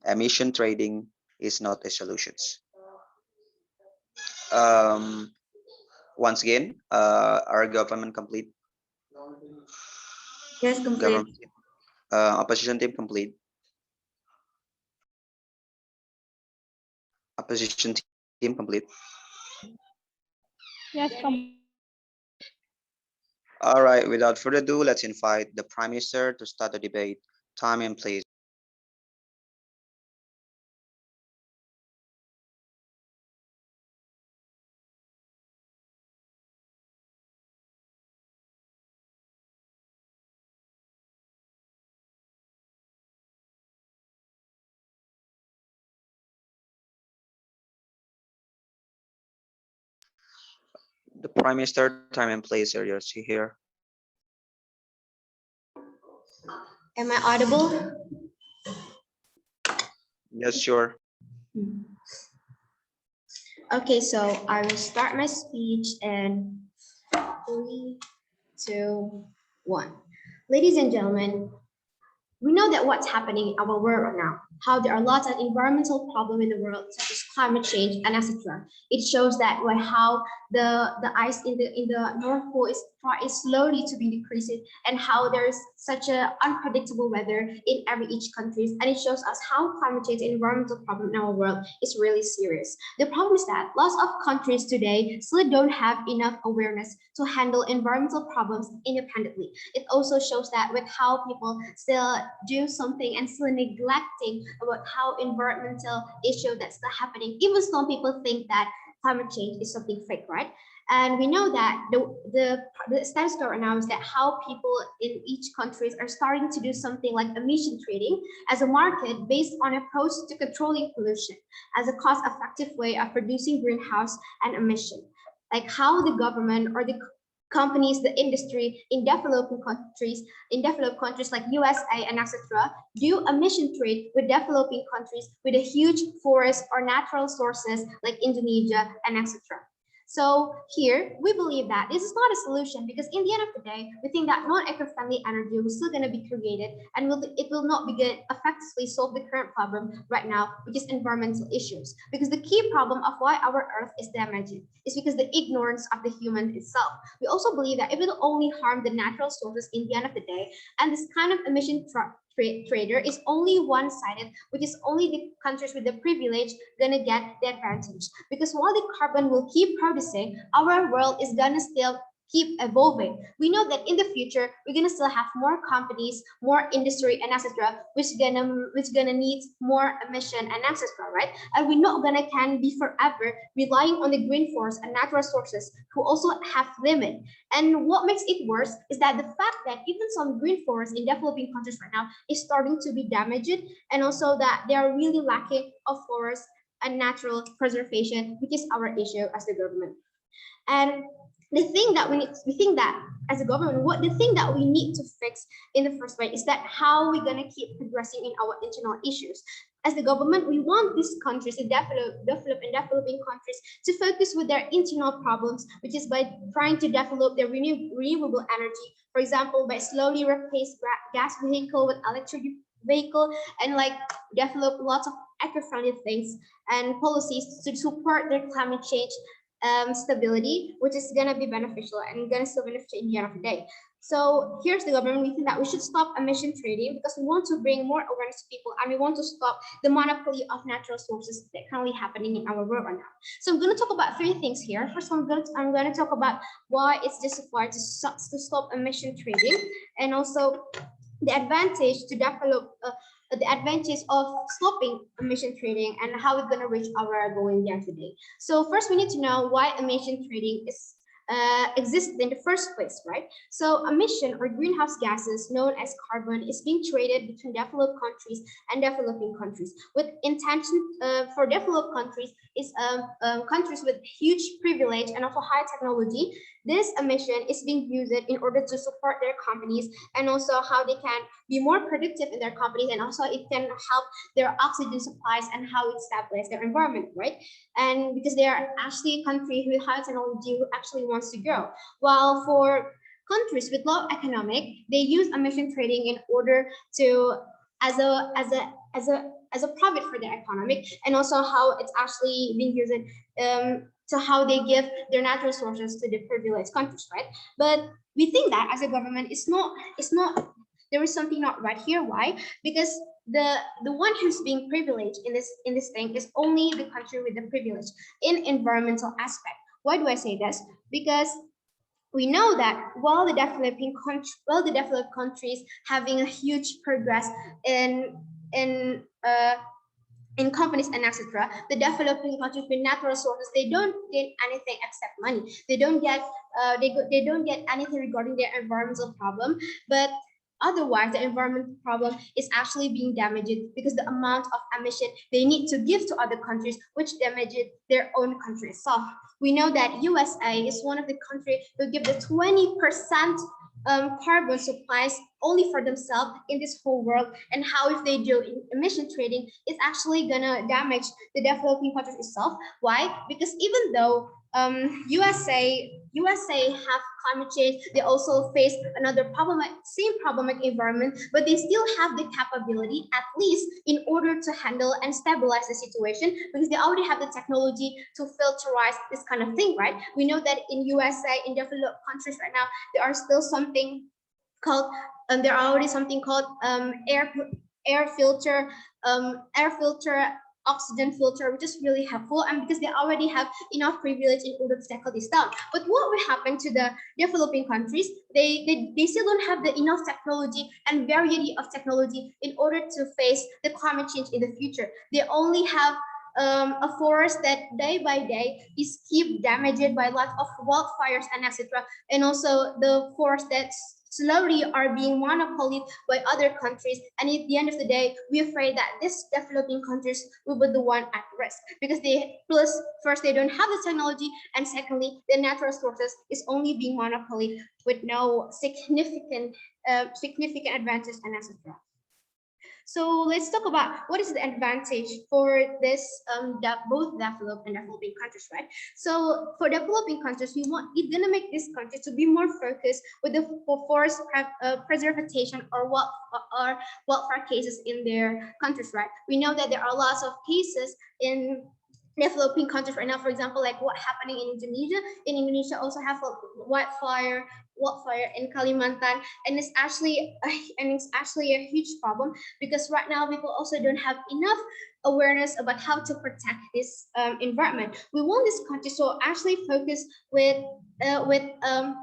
emission trading is not a solution. Once again, our government complete? Yes, complete. Government, opposition team complete? Opposition team complete? Yes, All right, without further ado, let's invite the Prime Minister to start the debate. Time and place. The Prime Minister, time and place, are you here? Am I audible? Yes, sure. Okay, so I will start my speech in 3, 2, 1. Ladies and gentlemen, we know that what's happening in our world right now, how there are lots of environmental problems in the world, such as climate change and etc. It shows that how the ice in the North Pole is slowly to be decreasing, and how there's such a unpredictable weather in each country, and it shows us how climate change and environmental problem in our world is really serious. The problem is that lots of countries today still don't have enough awareness to handle environmental problems independently. It also shows that with how people still do something and still neglecting about how environmental issue that's still happening, even some people think that climate change is something fake, right? And we know that the status quo right now is that how people in each countries are starting to do something like emission trading as a market based on approach to controlling pollution as a cost-effective way of reducing greenhouse and emission. Like how the government or the companies, the industry in developed countries like USA and etc. do emission trade with developing countries with a huge forest or natural sources like Indonesia and etc. So here we believe that this is not a solution, because in the end of the day, we think that non-eco-friendly energy is still going to be created, and it will not be good effectively solve the current problem right now, which is environmental issues. Because the key problem of why our Earth is damaged is because the ignorance of the human itself. We also believe that it will only harm the natural sources in the end of the day, and this kind of emission trader is only one-sided, which is only the countries with the privilege gonna get the advantage. Because while the carbon will keep producing, our world is gonna still keep evolving. We know that in the future we're gonna still have more companies, more industry, and etc., which gonna need more emission and etc., right? And we're not gonna can be forever relying on the green forest and natural sources who also have limit. And what makes it worse is that the fact that even some green forests in developing countries right now is starting to be damaged, and also that they are really lacking of forest and natural preservation, which is our issue as the government. And the thing that we think that as a government, the thing that we need to fix in the first place is that how we're gonna keep progressing in our internal issues. As the government, we want these countries, the developing countries, to focus with their internal problems, which is by trying to develop their renewable energy. For example, by slowly replace gas vehicle with electric vehicle, and like develop lots of eco-friendly things and policies to support their climate change stability, which is going to be beneficial and going to still benefit in the end of the day. So here's the government. We think that we should stop emission trading because we want to bring more awareness to people, and we want to stop the monopoly of natural sources that currently happening in our world right now. So I'm going to talk about 3 things here. First, I'm going to talk about why it's justified to stop emission trading, and also the advantage to develop the advantage of stopping emission trading and how we're going to reach our goal in the end today. So first, we need to know why emission trading is exists in the first place, right? So emission or greenhouse gases known as carbon is being traded between developed countries and developing countries with intention for developed countries is countries with huge privilege and also high technology. This emission is being used in order to support their companies, and also how they can be more productive in their companies, and also it can help their oxygen supplies and how it stabilizes their environment, right? And because they are actually a country with high technology who actually wants to grow. While for countries with low economic, they use emission trading in order to as a as a profit for their economic, and also how it's actually being used to how they give their natural resources to the privileged countries, right? But we think that as a government, it's not there is something not right here. Why? Because the one who's being privileged in this thing is only the country with the privilege in environmental aspect. Why do I say this? Because we know that while the developed countries having a huge progress in in uh, in companies and etc., the developing countries with natural resources, they don't get anything except money. They don't get they don't get anything regarding their environmental problem. But otherwise, the environmental problem is actually being damaged because the amount of emission they need to give to other countries, which damages their own country. So we know that USA is one of the countries who give the 20% carbon supplies only for themselves in this whole world, and how if they do emission trading, it's actually gonna damage the developing countries itself. Why? Because even though USA have climate change, they also face another same problematic environment, but they still have the capability, at least in order to handle and stabilize the situation, because they already have the technology to filterize this kind of thing, right? We know that in USA, in developed countries right now, there are still something called there are already something called air filter air filter oxygen filter, which is really helpful, and because they already have enough privilege in order to tackle this down. But what will happen to the developing countries? They still don't have the enough technology and variety of technology in order to face the climate change in the future. They only have a forest that day by day is keep damaged by lots of wildfires and etc. And also the forest that slowly are being monopolied by other countries. And at the end of the day, we're afraid that this developing countries will be the one at risk, because they plus first they don't have the technology, and secondly the natural resources is only being monopolied with no significant advantage and etc. So let's talk about what is the advantage for this both developed and developing countries, right? So for developing countries, we're gonna make this country to be more focused with the forest preservation or wildfire cases in their countries, right? We know that there are lots of cases in developing countries right now. For example, like what happening in Indonesia. In Indonesia, also have a wildfire in Kalimantan, and it's actually a huge problem, because right now people also don't have enough awareness about how to protect this environment. We want this country to actually focus uh, with um,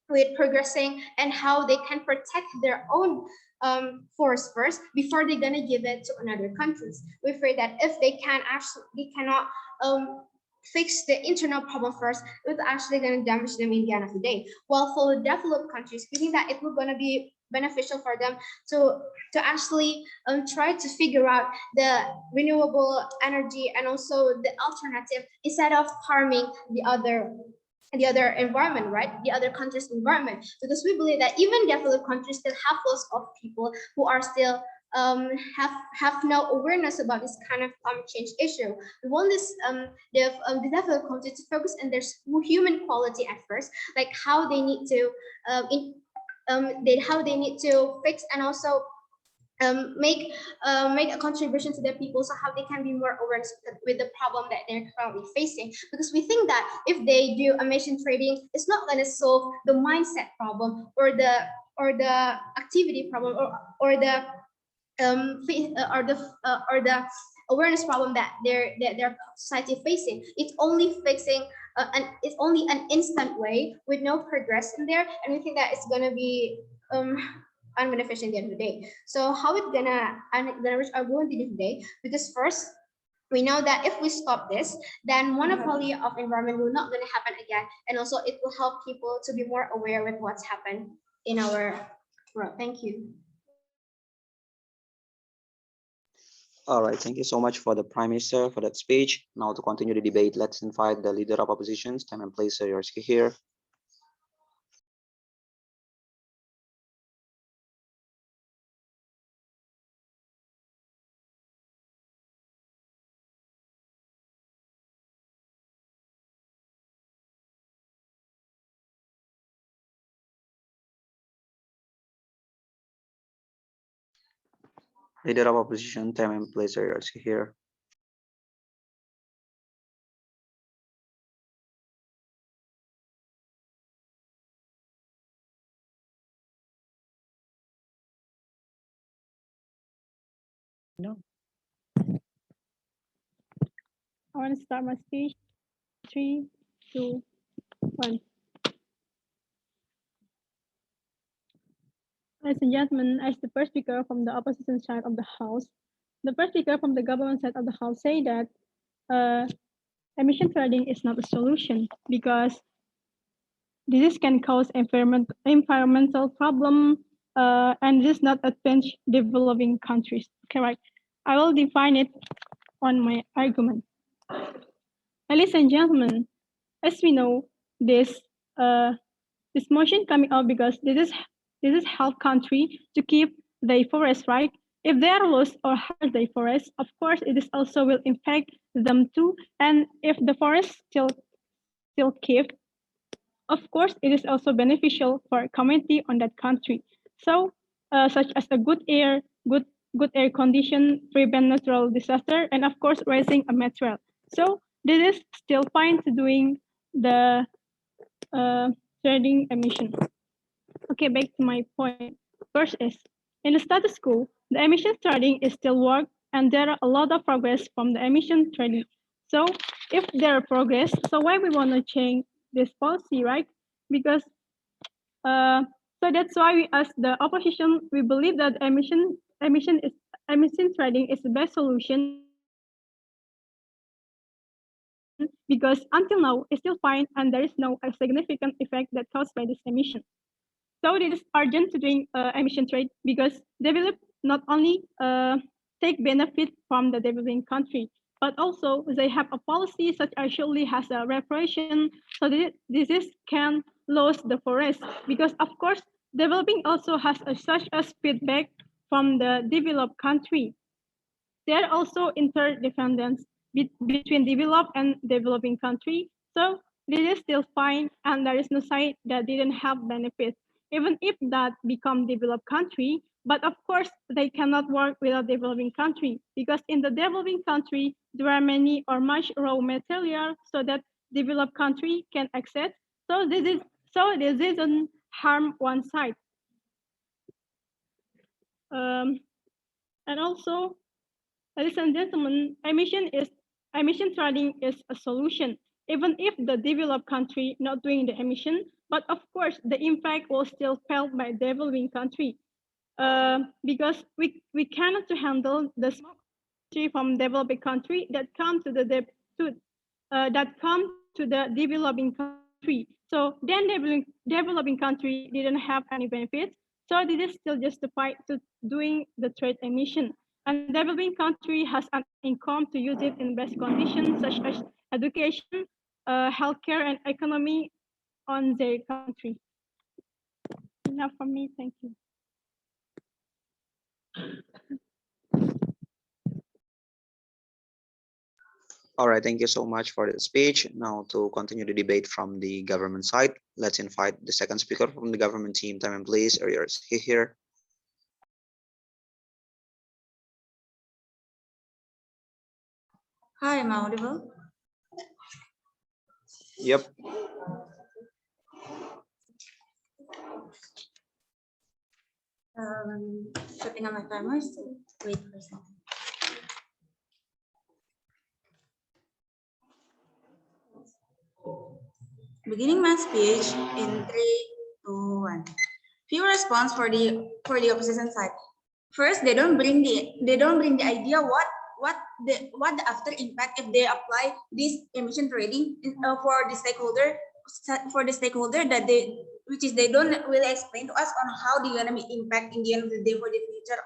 with progressing and how they can protect their own forest first before they're gonna give it to another countries. We're afraid that if they cannot fix the internal problem first, it's actually going to damage them in the end of the day. While for the developed countries, we think that it will going to be beneficial for them to actually try to figure out the renewable energy and also the alternative, instead of harming the other environment, right? The other country's environment. Because we believe that even developed countries still have lots of people who are still have no awareness about this kind of climate change issue. We want the developed countries to focus on their human quality at first, like how they need to how they need to fix and also make a contribution to their people, so how they can be more aware with the problem that they're currently facing. Because we think that if they do emission trading, it's not going to solve the mindset problem or the activity problem or the or the awareness problem that their society facing. It's only fixing it's only an instant way with no progress in there, and we think that it's gonna be unbeneficial at the end of the day. So how it's gonna reach our goal at the end of the day? Because first, we know that if we stop this, then monopoly of environment will not gonna happen again, and also it will help people to be more aware with what's happened in our world. Thank you. All right, thank you so much for the Prime Minister for that speech. Now to continue the debate, let's invite the leader of oppositions. Time and place, Sir Yorski here. Leader of opposition, time and place are yours here. No. I want to start my speech. 3, 2, 1. Ladies and gentlemen, as the first speaker from the opposition side of the House, the first speaker from the government side of the House say that emission trading is not a solution because this can cause environmental problem and this not advance developing countries. Okay, right. I will define it on my argument. Ladies and gentlemen, as we know, this motion coming out because this is help country to keep their forest, right? If they are lost or harm their forest, of course it is also will impact them too. And if the forest still keep, of course it is also beneficial for a community on that country. So such as a good air, good air condition, prevent natural disaster, and of course raising a material. So this is still fine to doing the trading emission. Okay, back to my point. First is, in the status quo, the emission trading is still work and there are a lot of progress from the emission trading. So if there are progress, so why we want to change this policy, right? Because so that's why we as the opposition, we believe that emission trading is the best solution because until now it's still fine and there is no significant effect that caused by this emission. So it is urgent to doing emission trade because develop not only take benefit from the developing country, but also they have a policy such as surely has a reparation. So this is can lose the forest because of course developing also has such as feedback from the developed country. There are also interdependence between developed and developing country. So this is still fine, and there is no side that didn't have benefits, even if that become developed country. But of course, they cannot work without developing country because in the developing country there are many or much raw material so that developed country can access. So this isn't harm one side. Um, and also Ladies and gentlemen, emission trading is a solution, even if the developed country not doing the emission. But of course, the impact was still felt by developing country because we cannot to handle the smoke from developing country that come to that come to the developing country. So then developing country didn't have any benefits. So this is still justified to doing the trade emission. And developing country has an income to use it in best conditions such as education, healthcare, and economy on their country. Enough from me. Thank you. All right, thank you so much for the speech. Now to continue the debate from the government side, let's invite the second speaker from the government team. Time and place are yours here. Hi, am I audible? Yep. Setting up my timer, so wait for a second. Beginning my speech in 3, 2, 1. Few response for the opposition side. First, they don't bring the idea what the after impact if they apply this emission trading for the stakeholder that they don't really explain to us on how they're gonna be impact in the end of the day for the future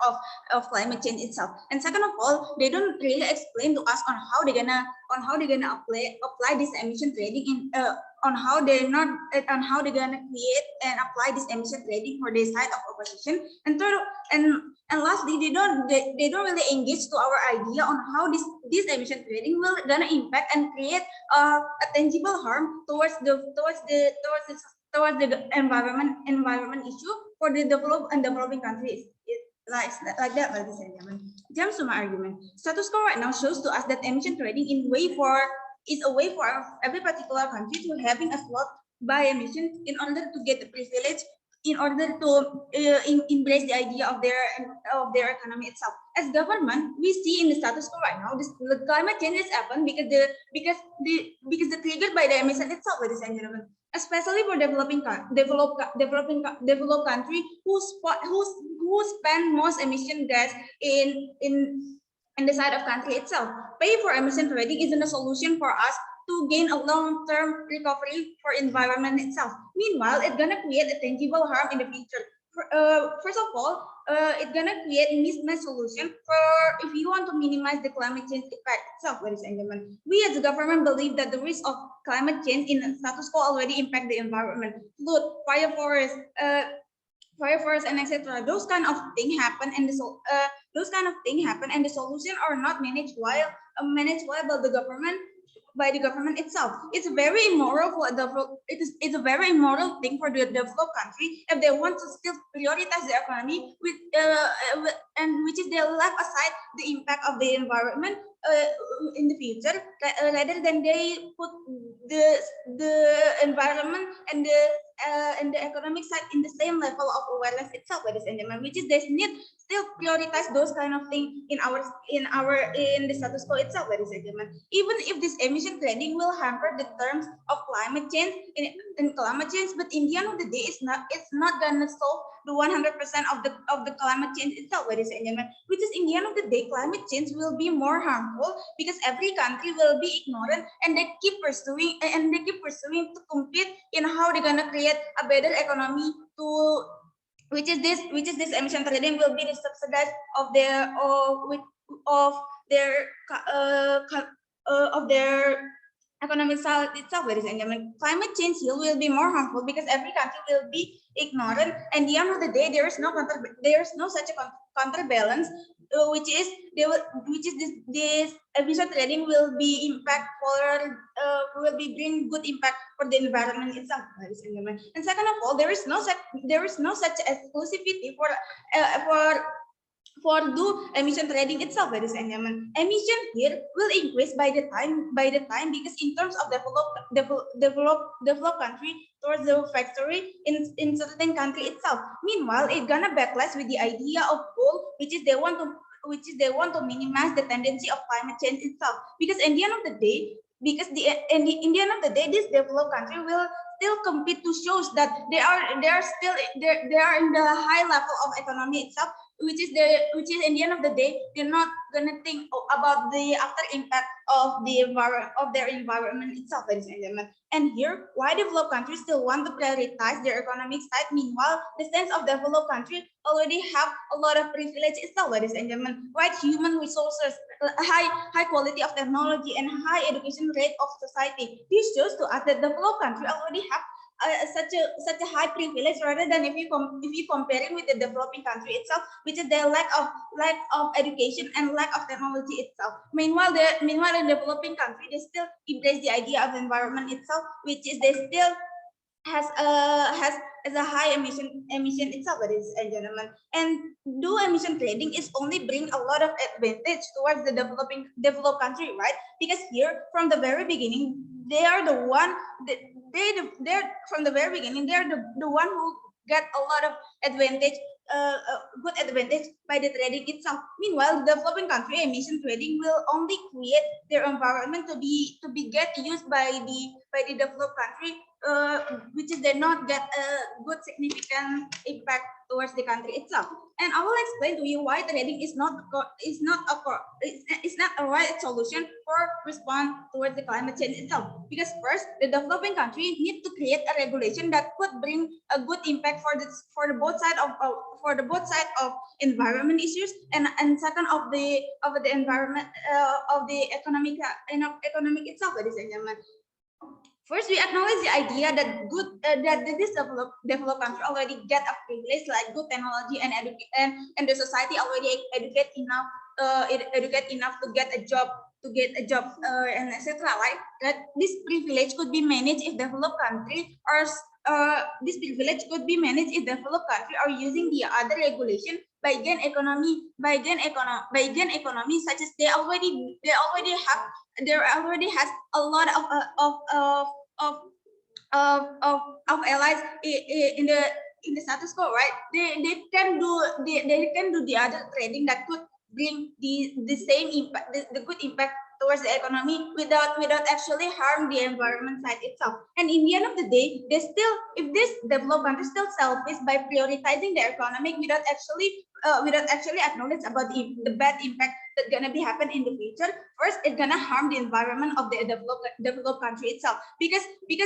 of climate change itself. And second of all, they don't really explain to us on how they're gonna apply this emission trading in on how they're gonna create and apply this emission trading for the side of opposition. And third, and lastly, they don't really engage to our idea on how this emission trading will gonna impact and create a tangible harm towards the environment issue for the developing countries. like that, ladies and gentlemen. Jumps to my argument. Status quo right now shows to us that emission trading is a way for every particular country to having a slot by emissions in order to get the privilege, in order to embrace the idea of their economy itself. As government, we see in the status quo right now, the climate change has happened because the triggered by the emission itself, ladies and gentlemen. Especially for developed country who spend most emission gas in the side of country itself. Pay for emission trading isn't a solution for us to gain a long-term recovery for environment itself. Meanwhile, it's gonna create a tangible harm in the future. First of all, it's gonna create mismatched solution for if you want to minimize the climate change effect itself, ladies and gentlemen. We as a government believe that the risk of climate change in status quo already impact the environment. Flood, fire forests and etc. Those kind of thing happen, and the solution are not managed by the government itself. It's very immoral for it's a very immoral thing for the developed country if they want to still prioritize the economy and which is they left aside the impact of the environment in the future rather than they put the environment and the economic side in the same level of awareness itself, ladies and gentlemen, which is they need still prioritize those kind of things in the status quo itself, ladies and gentlemen. Even if this emission trading will hamper the terms of climate change in climate change, but in the end of the day, it's not gonna solve the 100% of the climate change itself, ladies and gentlemen. Which is in the end of the day, climate change will be more harmful because every country will be ignorant and they keep pursuing to compete in how they're gonna create a better economy to which is this emission trading will be the subsidized of their economic side itself, ladies and gentlemen. Climate change here will be more harmful because every country will be ignorant, and at the end of the day, there is no such a counterbalance, which is this emission trading will be bring good impact for the environment itself, ladies and gentlemen. And second of all, there is no such exclusivity for do emission trading itself, ladies and gentlemen. Emission here will increase by the time because in terms of developed country towards the factory in certain country itself. Meanwhile, it's gonna backlash with the idea of goal, which is they want to minimize the tendency of climate change itself. Because in the end of the day, in the end of the day, this developed country will still compete to show that they are in the high level of economy itself, which is in the end of the day, they're not gonna think about the after impact of their environment itself, ladies and gentlemen. And here, why developed countries still want to prioritize their economic side, meanwhile, the sense of developed country already have a lot of privilege itself, ladies and gentlemen, right? Human resources, high quality of technology, and high education rate of society. This shows to us that developed country already have such a high privilege rather than if you comparing with the developing country itself, which is their lack of education and lack of technology itself. Meanwhile, in developing country, they still embrace the idea of environment itself, which is they still has a high emission itself, ladies and gentlemen. And do emission trading is only bring a lot of advantage towards the developed country, right? Because here from the very beginning, they are the one they're from the very beginning, they're the one who get a lot of advantage, good advantage by the trading itself. Meanwhile, the developing country emission trading will only create their environment to be get used by the developed country, which is they not get a good significant impact towards the country itself. And I will explain to you why trading is not a right solution for respond towards the climate change itself. Because first, the developing country need to create a regulation that could bring a good impact for the both side of environment issues, and second of the environment of the economic itself, ladies and gentlemen. First, we acknowledge the idea that this developed country already get a privilege like good technology and the society already educate enough to get a job and etc. Right? That this privilege could be managed if developed country are using the other regulation by gain economy, such as they already has a lot of allies in the status quo, right? They can do the other trading that could bring the same impact, the good impact towards the economy without actually harm the environment side itself. And in the end of the day, they still, if this developed country still selfish by prioritizing the economic without actually acknowledge about the bad impact that's gonna be happen in the future. First, it's gonna harm the environment of the developed country itself, because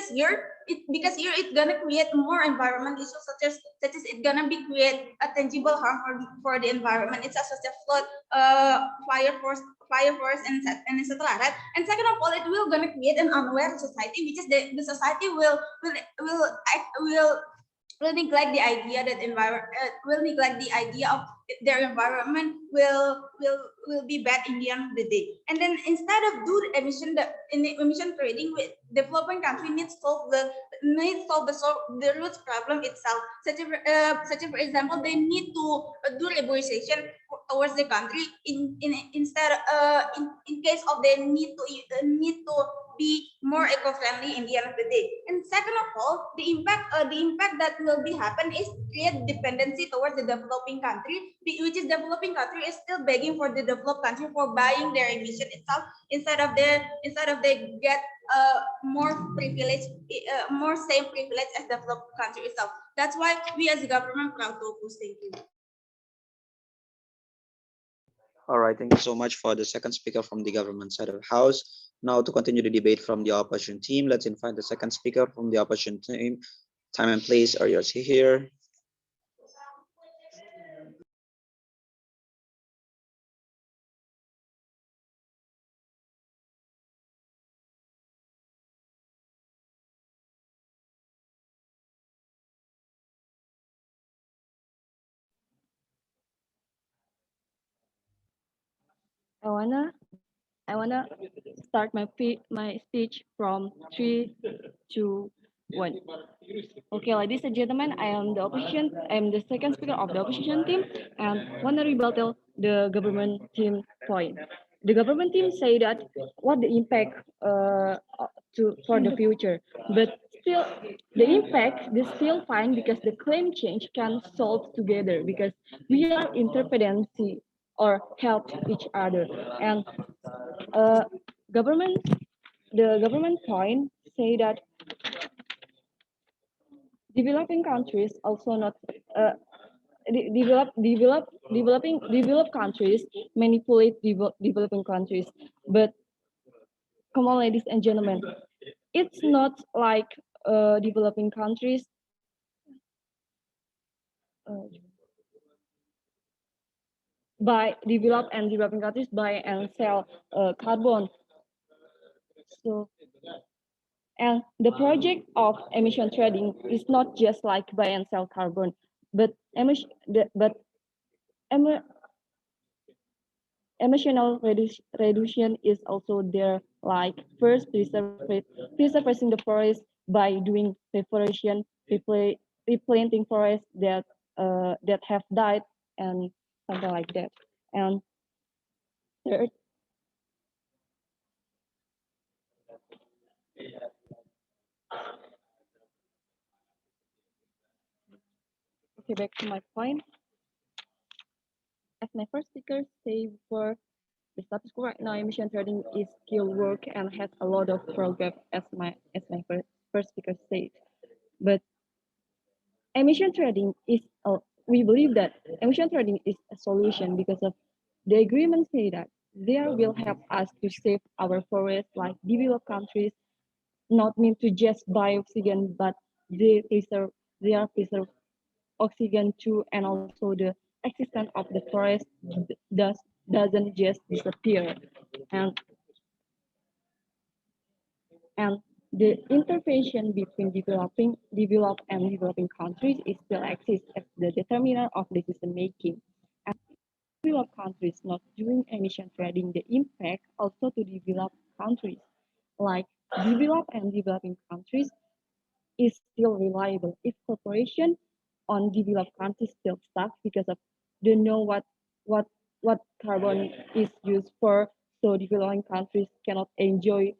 here it's gonna create more environment issues, such as it's gonna be create a tangible harm for the environment itself, such as flood, fire force, and etc. Right? And second of all, it will gonna create an unaware society, which is the society will neglect the idea that will neglect the idea of their environment will be bad in the end of the day. And then instead of do emission trading, with developing country needs solve the roots problem itself. Such as for example, they need to do liberalization towards the country in case of they need to be more eco-friendly in the end of the day. And second of all, the impact that will be happen is create dependency towards the developing country, which is developing country is still begging for the developed country for buying their emission itself, instead of they get more privilege, more same privilege as developed country itself. That's why we as a government proud to oppose. Thank you. All right, thank you so much for the second speaker from the government side of the house. Now to continue the debate from the opposition team, let's invite the second speaker from the opposition team. Time and place are yours here. I wanna start my speech from 3, 2, 1. Okay, ladies and gentlemen, I am the second speaker of the opposition team, and wanna rebuttal the government team point. The government team say that what the impact for the future, but still the impact is still fine because the climate change can solve together because we are interdependency or help each other. And uh, government the government point say that developing countries also not developed countries manipulate developing countries. But come on, ladies and gentlemen, it's not like developing countries uh, buy develop and developing countries buy and sell carbon. So, and the project of emission trading is not just like buy and sell carbon, but emissional reduction is also there. Like first, preserving the forest by doing reforestation, replanting forests that have died, and something like that. And third, okay, back to my point. As my first speaker say before, the status quo right now, emission trading is still work and has a lot of progress, as my first speaker said. But emission trading is we believe that emission trading is a solution because of the agreement say that there will help us to save our forests like developed countries, not mean to just buy oxygen, but they are preserve oxygen too, and also the existence of the forest doesn't just disappear. And and the intervention between developed and developing countries is still exists as the determinant of decision making. And developed countries not doing emission trading, the impact also to developed countries. Like developed and developing countries is still reliable if cooperation on developed countries still stuck because of don't know what what carbon is used for. So developing countries cannot enjoy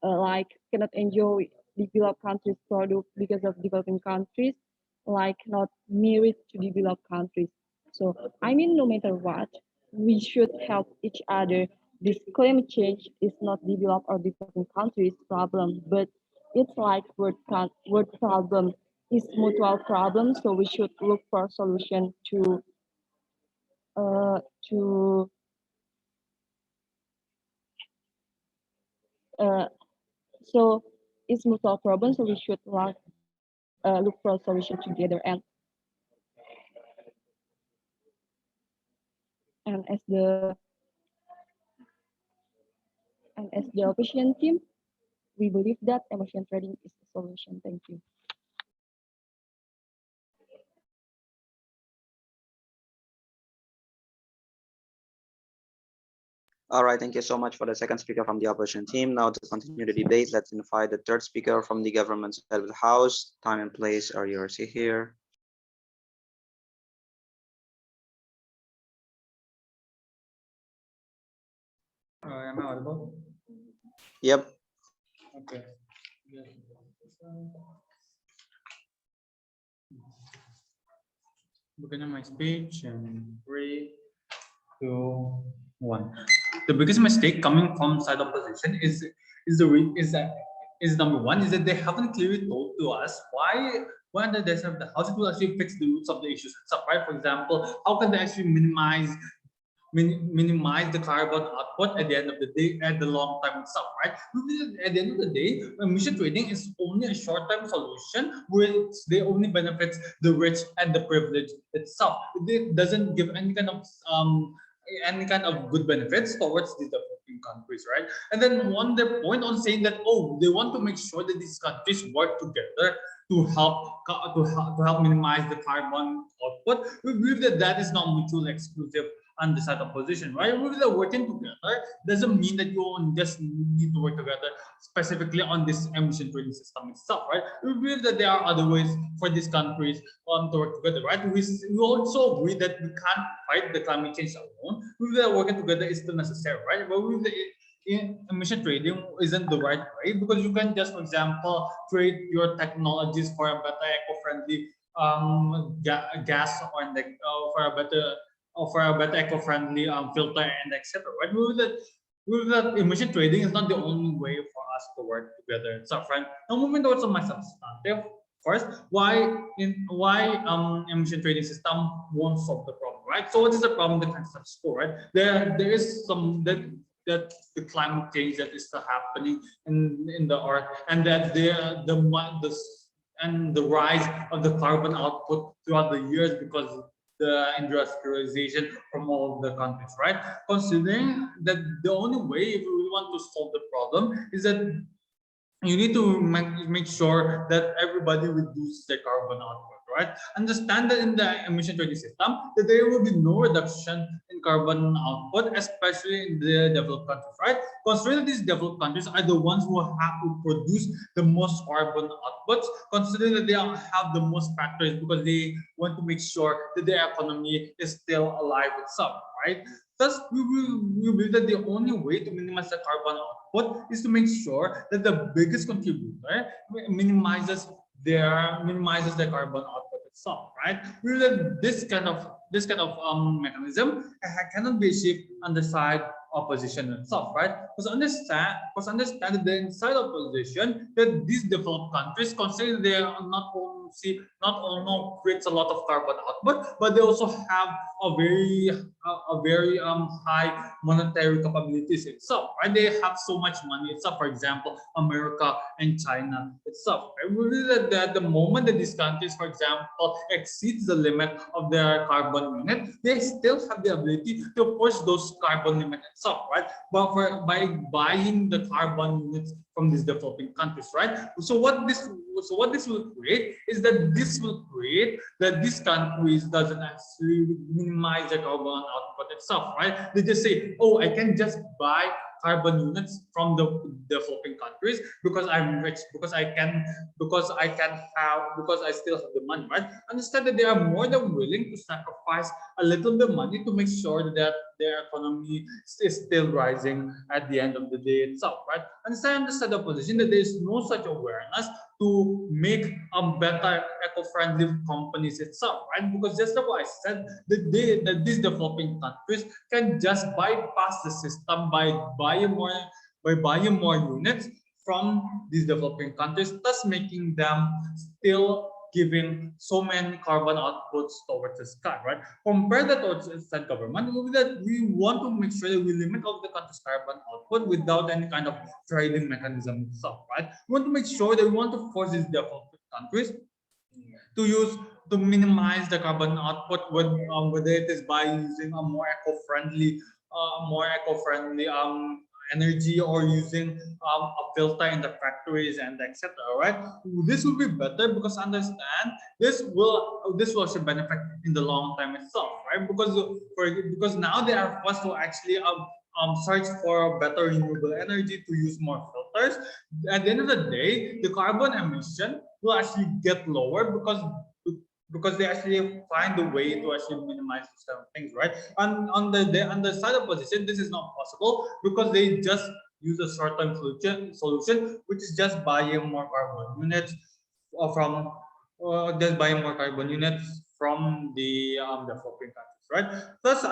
cannot enjoy developed countries product because of developing countries like not merit to developed countries. So I mean, no matter what, we should help each other. This climate change is not developed or developing countries problem, but it's like word problem is mutual problem. So we should look for solution uh, to uh, so it's mutual problem. So we should look for a solution together. And as the opposition team, we believe that emission trading is the solution. Thank you. All right, thank you so much for the second speaker from the opposition team. Now to continue the debate, let's invite the third speaker from the government side of the house. Time and place are yours here. Am I audible? Yep. Okay. Beginning my speech in 3, 2, 1. The biggest mistake coming from side opposition is number one is that they haven't clearly told to us why when the design of the house it will actually fix the roots of the issues itself, right? For example, how can they actually minimize the carbon output at the end of the day at the long term itself, right? At the end of the day, emission trading is only a short-term solution which they only benefits the rich and the privileged itself. It doesn't give any kind of good benefits towards the developing countries, right? And then on their point on saying that, oh, they want to make sure that these countries work together to help minimize the carbon output. We believe that that is not mutually exclusive on the side of position, right? We believe that working together doesn't mean that you just need to work together specifically on this emission trading system itself, right? We believe that there are other ways for these countries to work together, right? We also agree that we can't fight the climate change alone. We believe that working together is still necessary, right? But we believe that emission trading isn't the right way because you can just, for example, trade your technologies for a better eco-friendly gas or for a better eco-friendly filter and etc. Right? With that emission trading is not the only way for us to work together itself, right? Now moving towards my substantive. First, why emission trading system won't solve the problem, right? So what is the problem that can status quo, right? There is some that the climate change that is still happening in the earth, and that the rise of the carbon output throughout the years because the industrialization from all of the countries, right? Considering that the only way if we want to solve the problem is that you need to make sure that everybody reduces their carbon output, right? Understand that in the emission trading system, that there will be no reduction in carbon output, especially in the developed countries, right? Considering these developed countries are the ones who have to produce the most carbon outputs, considering that they have the most factories because they want to make sure that their economy is still alive itself, right? Thus, we believe that the only way to minimize the carbon output is to make sure that the biggest contributor minimizes the carbon output itself, right? We believe that this kind of mechanism cannot be achieved on the side opposition itself, right? Because understand that the inside opposition that these developed countries consider they are not only creates a lot of carbon output, but they also have a very high monetary capabilities itself, right? They have so much money itself. For example, America and China itself. Right? We believe that the moment that these countries, for example, exceeds the limit of their carbon unit, they still have the ability to push those carbon limits itself, right? But by buying the carbon units from these developing countries, right? So what this will create is that these countries doesn't actually minimize the carbon output itself, right? They just say, oh, I can just buy carbon units from the developing countries because I'm rich, because I still have the money, right? Understand that they are more than willing to sacrifice a little bit of money to make sure that their economy is still rising at the end of the day itself, right? Understand the position that there is no such awareness to make better eco-friendly companies itself, right? Because just like what I said, that these developing countries can just bypass the system by buying more units from these developing countries, thus making them still giving so many carbon outputs towards the sky, right? Compare that towards the state government, that we want to make sure that we limit all the country's carbon output without any kind of trading mechanism itself, right? We want to make sure that we want to force these developing countries to minimize the carbon output, whether it is by using a more eco-friendly energy, or using a filter in the factories and etc. Right? This will be better because understand this will also benefit in the long time itself, right? Because now they are forced to actually search for better renewable energy, to use more filters. At the end of the day, the carbon emission will actually get lower because they actually find a way to actually minimize these kind of things, right? And on the side of position, this is not possible because they just use a short-term solution, which is just buying more carbon units from from the developing countries, right? Thus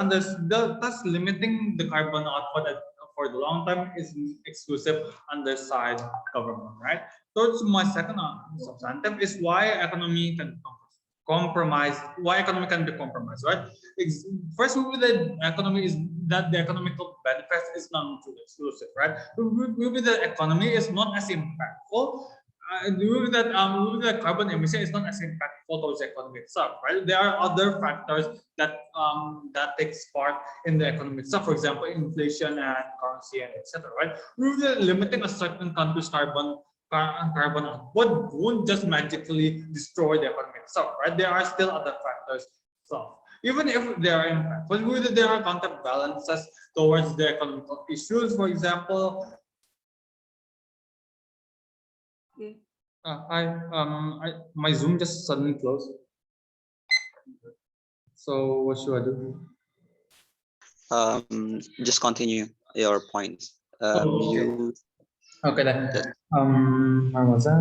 limiting the carbon output for the long term is exclusive under side government, right? So my second substantive is why economy can be compromised, right? First, the economy is that the economical benefits is not mutually exclusive, right? Maybe the economy is not as impactful. Maybe the carbon emission is not as impactful towards the economy itself, right? There are other factors that takes part in the economy itself. For example, inflation and currency and etc. Right? Maybe limiting a certain country's carbon output won't just magically destroy the economy itself, right? There are still other factors. So even if there are impacts, but whether there are counterbalances towards the economical issues, for example. Okay. My Zoom just suddenly closed. So what should I do? Just continue your points. Okay. You Okay then. just Where was I?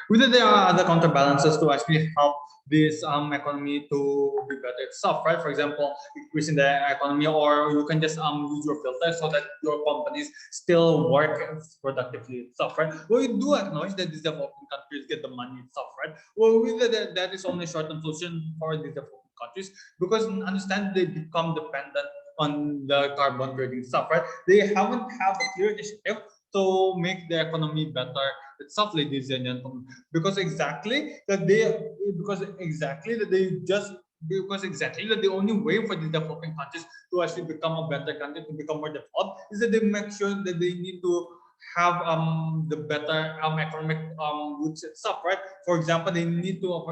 Whether there are other counterbalances to actually help this economy to be better itself, right? For example, increasing the economy, or you can just use your filter so that your companies still work productively itself, right? Well, we do acknowledge that these developing countries get the money itself, right? Well, that is only short-term solution for these developing countries, because understand they become dependent on the carbon trading stuff, right? They haven't have a clear initiative to make the economy better itself, ladies and gentlemen, because exactly that the only way for the developing countries to actually become a better country, to become more developed, is that they make sure that they need to have the better economic roots itself, right? For example, they need to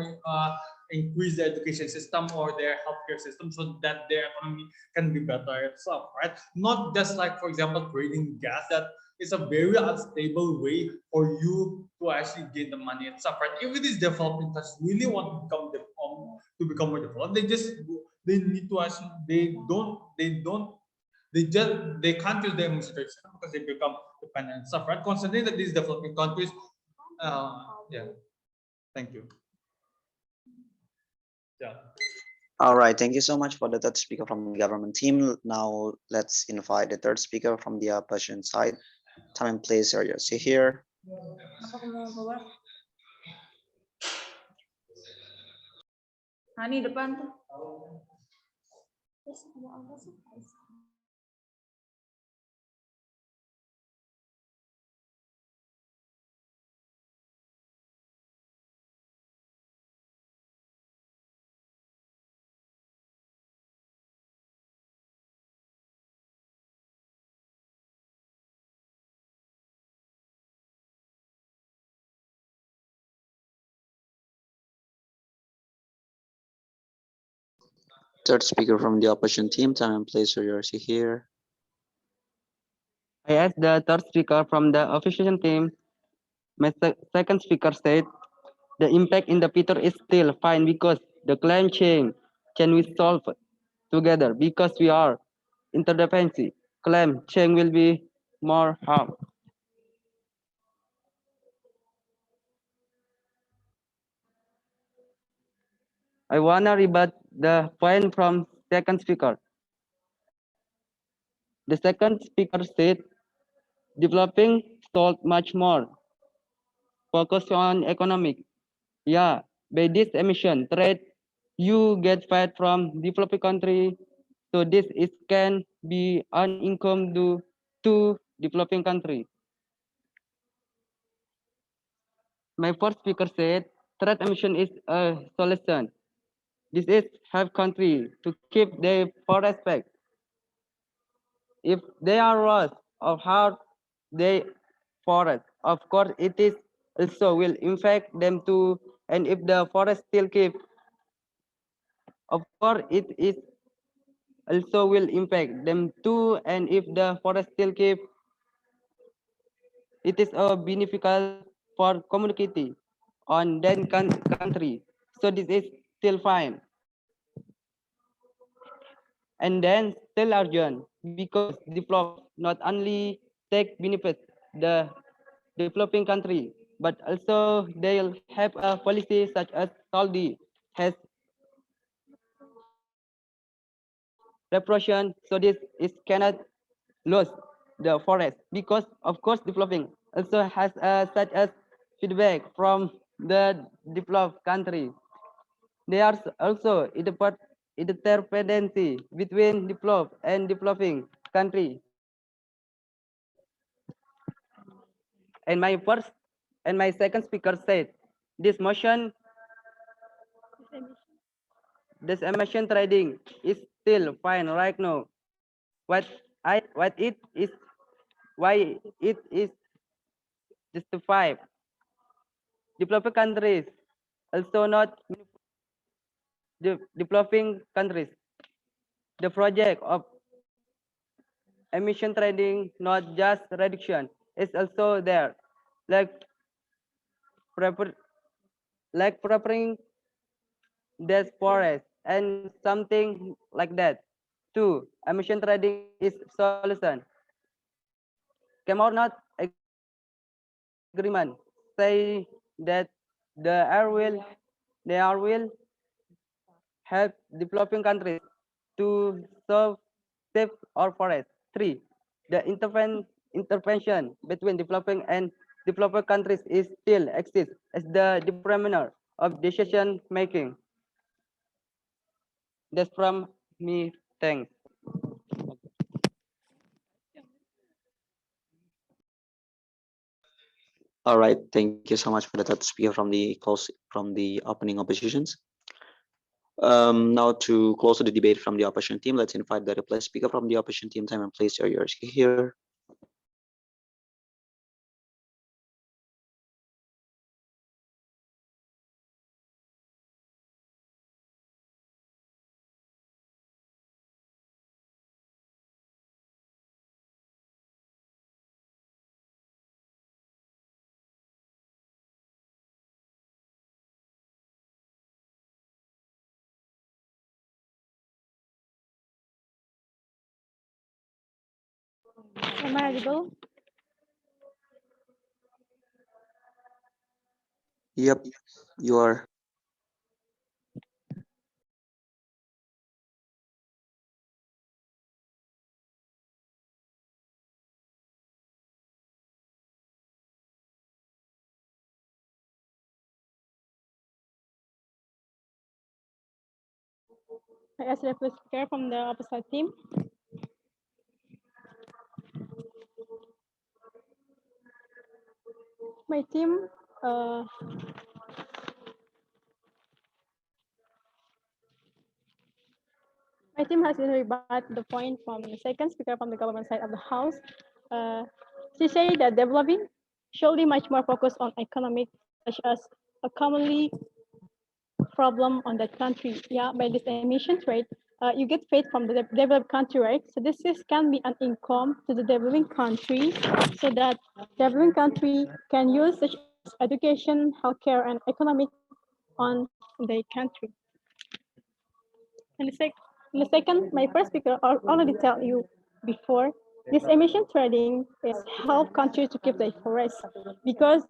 increase the education system or their healthcare system so that their economy can be better itself, right? Not just like, for example, trading gas, that is a very unstable way for you to actually gain the money itself, right? If these developing countries really want to become more developed, they need to actually they can't use the administration system because they become dependent and stuff, right? Considering that these developing countries, yeah, thank you. Yeah. all right. Thank you so much for the third speaker from the government team. Now let's invite the third speaker from the opposition side. Time and place are yours. See here. Apa kamu mau keluar? Hani depan tuh. Third speaker from the opposition team. Time and place are yours. See here. As the third speaker from the opposition team, second speaker said, the impact in the future is still fine because the climate change can we solve together because we are interdependency. Climate change will be more harm. I wanna rebut the point from second speaker. The second speaker said developing salt much more focus on economic. Yeah, by this emission trade, you get fat from developing country. So this is can be an income to developing country. My first speaker said trade emission is a solution. This is help country to keep their forest back. If they are lost of how they forest, of course it is also will infect them too. And if the forest still keep, of course it is also will impact them too. And if the forest still keep, it is a beneficial for community on then country. So this is still fine. And then still urgent because develop not only take benefits the developing country, but also they'll have a policy such as Saudi has repression. So this is cannot lose the forest because of course developing also has such as feedback from the developed country. There are also interdependency between developed and developing country. And my first and my second speaker said this motion, this emission trading is still fine right now. What it is why it is justified. Developing countries also not developing countries. The project of emission trading, not just reduction, is also there, like prepar- like preparing this forest and something like that. Two, emission trading is solution. Came out not agreement say that the air will the air will help developing countries to serve save our forest. Three, the intervention between developing and developing countries is still exists as the determiner of decision making. That's from me. Thanks. All right, thank you so much for the third speaker from the opening oppositions. Now to close the debate from the opposition team, let's invite the reply speaker from the opposition team. Time and place are yours here. Am I audible? Yep, you are. I ask the reply speaker from the opposite team. My team uh, my team has rebut the point from the second speaker from the government side of the house. She said that developing should be much more focused on economic, such as a commonly problem on that country. Yeah, by this emission trade, you get paid from the developed country, right? So this can be an income to the developing country, so that developing country can use such as education, healthcare, and economic on the country. And the second, my first speaker already tell you before, this emission trading is help countries to keep their forests, because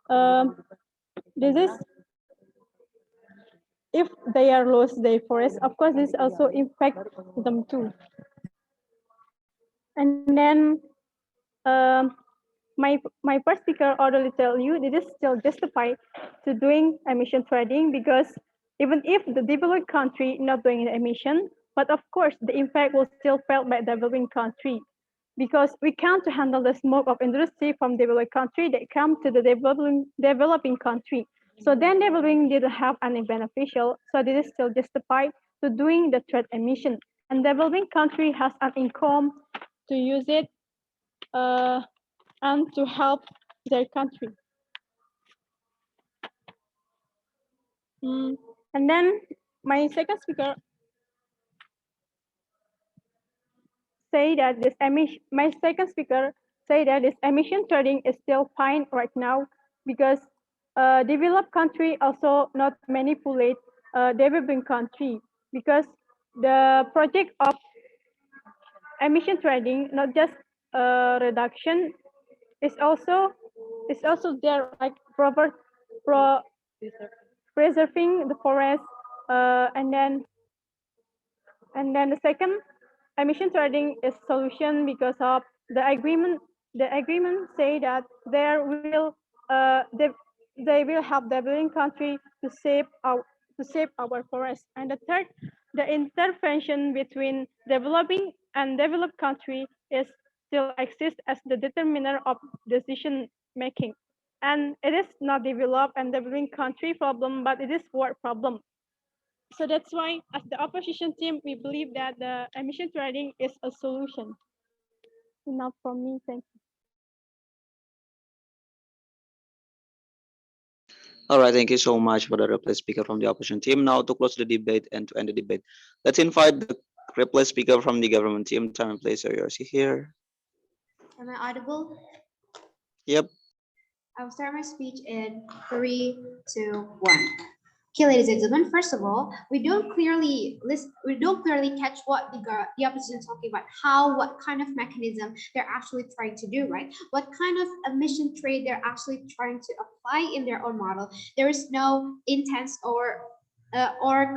um, this is, if they are lose their forest, of course this also impact them too. And then um, my first speaker already tell you this is still justified to doing emission trading, because even if the developed country not doing the emission, but of course the impact will still felt by developing country, because we can't handle the smoke of industry from developed country that come to the developing country. So then developing didn't have any beneficial, so this is still justified to doing the trade emission. And developing country has an income to use it uh, and to help their country. And then my second speaker say that this emission, my second speaker say that this emission trading is still fine right now, because developed country also not manipulate developing country, because the project of emission trading not just reduction, is also there, like proper preserving the forest, and then the second, emission trading is solution because of the agreement. The agreement say that there will they will help developing country to save our forest. And the third, the intervention between developing and developed country is still exists as the determiner of decision making. And it is not developed and developing country problem, but it is world problem. So that's why, as the opposition team, we believe that the emission trading is a solution. Enough from me, thank you. All right, thank you so much for the reply speaker from the opposition team. Now to close the debate and to end the debate, let's invite the reply speaker from the government team. Time and place are yours here. Am I audible? Yep. I will start my speech in 3, 2, 1. Okay, ladies and gentlemen, first of all, we don't clearly catch what the opposition is talking about, what kind of mechanism they're actually trying to do, right? What kind of emission trade they're actually trying to apply in their own model. There is no intense or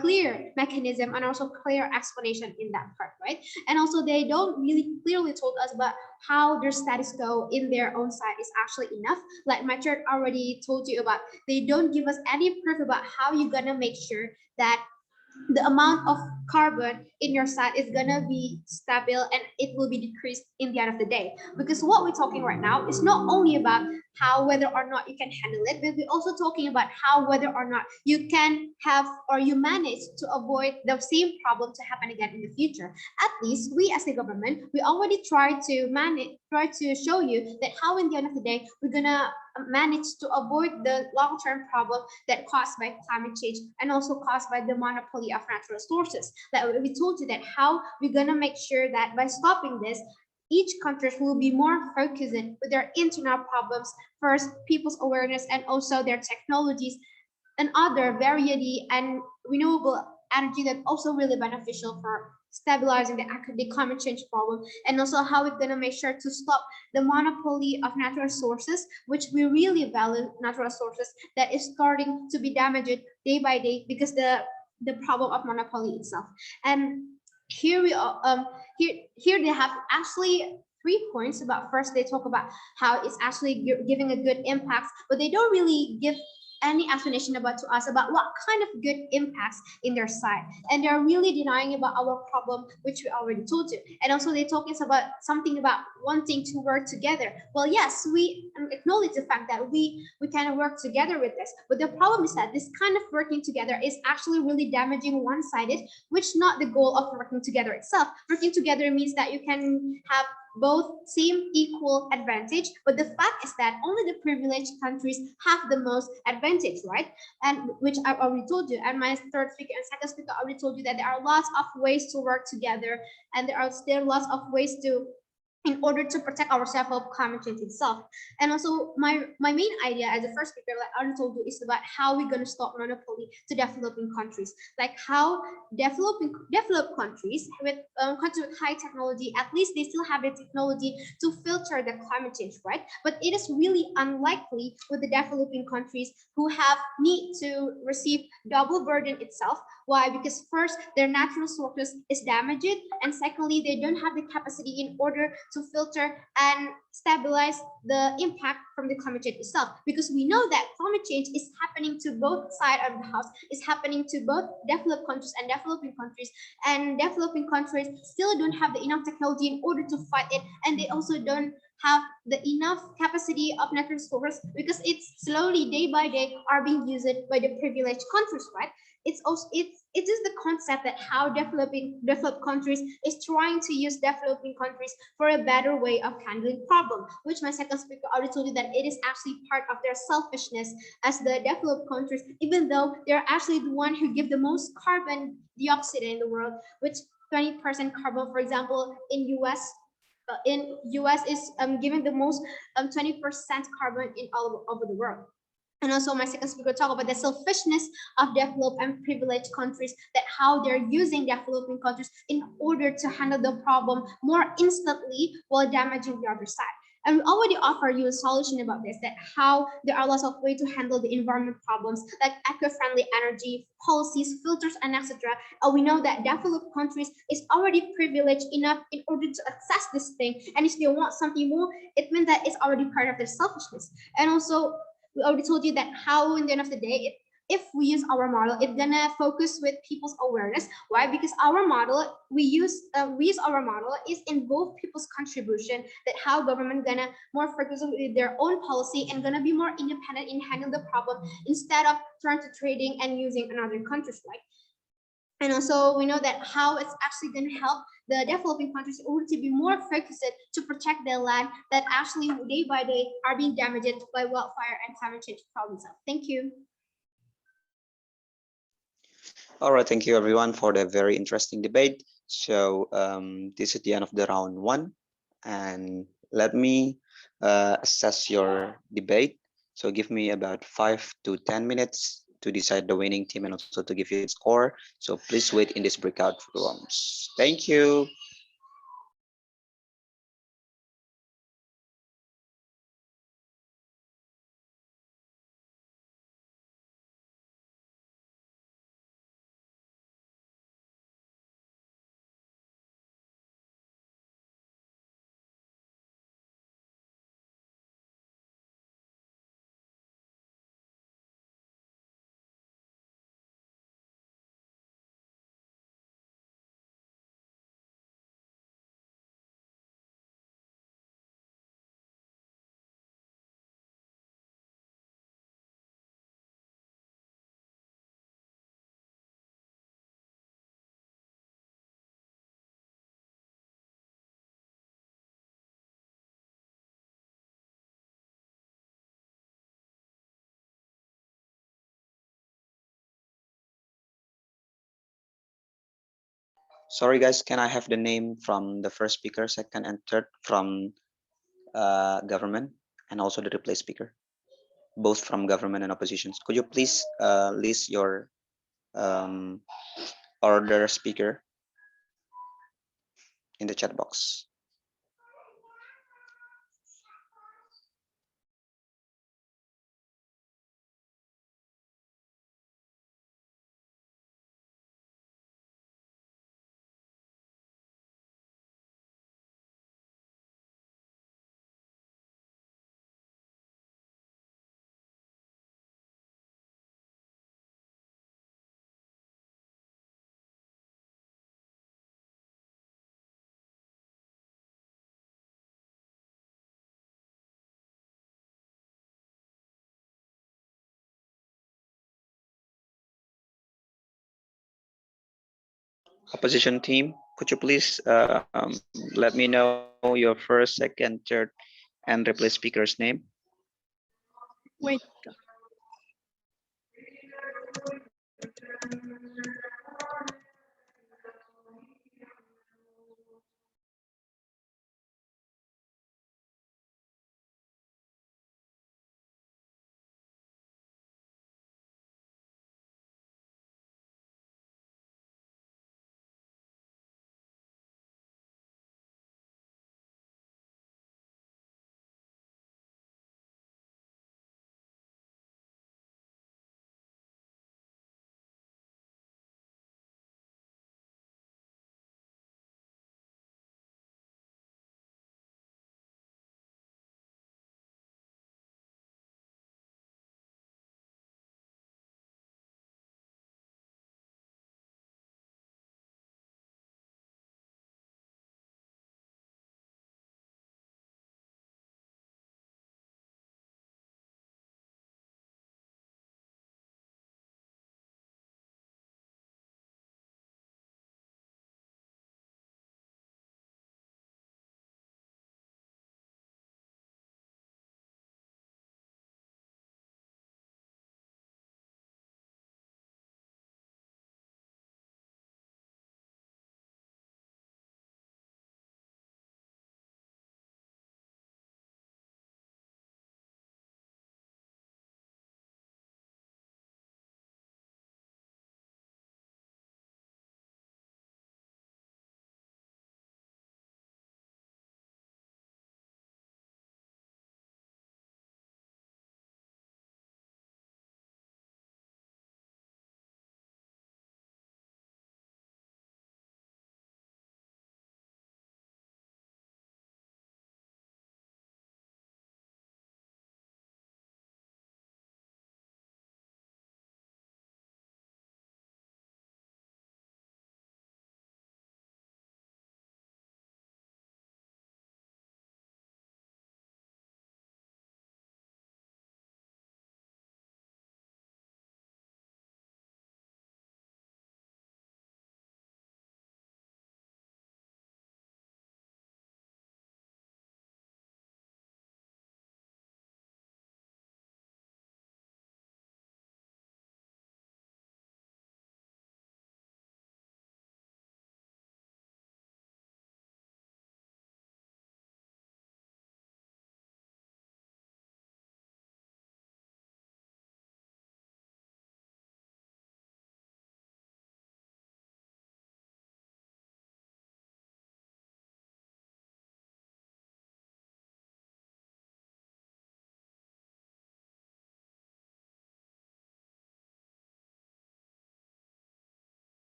clear mechanism and also clear explanation in that part, right? And also they don't really clearly told us about how their status quo in their own side is actually enough. Like Richard already told you about, they don't give us any proof about how you're gonna make sure that the amount of carbon in your site is gonna be stable and it will be decreased in the end of the day. Because what we're talking right now is not only about how whether or not you can handle it, but we're also talking about how whether or not you can have or you manage to avoid the same problem to happen again in the future. At least we as a government, we already try to show you that how in the end of the day we're gonna manage to avoid the long-term problem that caused by climate change and also caused by the monopoly of natural resources. That we told you that how we're gonna make sure that by stopping this, each country will be more focused with their internal problems, first people's awareness and also their technologies and other variety and renewable energy that also really beneficial for stabilizing the climate change problem, and also how we're going to make sure to stop the monopoly of natural resources, which we really value natural resources that is starting to be damaged day by day because the problem of monopoly itself. And here we are, here they have actually 3 points about. First, they talk about how it's actually giving a good impact, but they don't really give any explanation about to us about what kind of good impacts in their side, and they're really denying about our problem, which we already told you. And also they talking about something about wanting to work together. Well, yes, we acknowledge the fact that we can work together with this, but the problem is that this kind of working together is actually really damaging one-sided, which not the goal of working together itself. Working together means that you can have both same equal advantage, but the fact is that only the privileged countries have the most advantage, right? And which I already told you, and my third speaker and second speaker already told you that there are lots of ways to work together, and there are still lots of ways to in order to protect ourselves from climate change itself. And also my main idea as a first speaker, like I already told you, is about how we're going to stop monopoly to developing countries, like how developed countries with countries with high technology, at least they still have the technology to filter the climate change, right? But it is really unlikely with the developing countries who have need to receive double burden itself. Why? Because first, their natural sources is damaged, and secondly, they don't have the capacity in order to filter and stabilize the impact from the climate change itself. Because we know that climate change is happening to both sides of the house, is happening to both developed countries and developing countries still don't have the enough technology in order to fight it, and they also don't have the enough capacity of natural resources because it's slowly day by day are being used by the privileged countries, right? It's also it is the concept that how developed countries is trying to use developing countries for a better way of handling problem, which my second speaker already told you that it is actually part of their selfishness as the developed countries, even though they're actually the one who give the most carbon dioxide in the world, which 20% carbon, for example, in US is giving the most 20% carbon in all over the world. And also my second speaker talk about the selfishness of developed and privileged countries, that how they're using developing countries in order to handle the problem more instantly while damaging the other side. And we already offer you a solution about this, that how there are lots of ways to handle the environment problems, like eco-friendly energy, policies, filters, and etc. We know that developed countries is already privileged enough in order to access this thing. And if they want something more, it means that it's already part of their selfishness. And also, we already told you that how in the end of the day, if we use our model, it's gonna focus with people's awareness. Why? Because our model, we use our model is involve people's contribution, that how government gonna more focus with their own policy and gonna be more independent in handling the problem instead of turn to trading and using another countries, right? And also we know that how it's actually going to help the developing countries in order to be more focused to protect their land that actually day by day are being damaged by wildfire and climate change problems. Thank you. All right, thank you everyone for the very interesting debate. So this is the end of the round one, and let me assess your debate. So give me about 5 to 10 minutes to decide the winning team and also to give you its score. So please wait in this breakout rooms. Thank you. Sorry guys, can I have the name from the first speaker, second and third from government, and also the replay speaker, both from government and oppositions? Could you please list your um, order speaker in the chat box? Opposition team, could you please let me know your first, second, third, and replace speaker's name. Wait.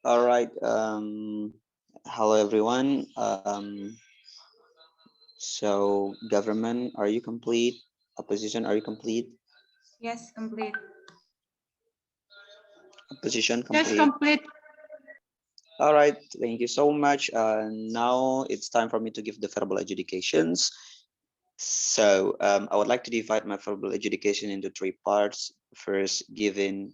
All right. Hello, everyone. So government, are you complete? Opposition, are you complete? Yes, complete. Opposition, Yes, complete. complete. All right. Thank you so much. Now it's time for me to give the verbal adjudications. So I would like to divide my verbal education into three parts. First, giving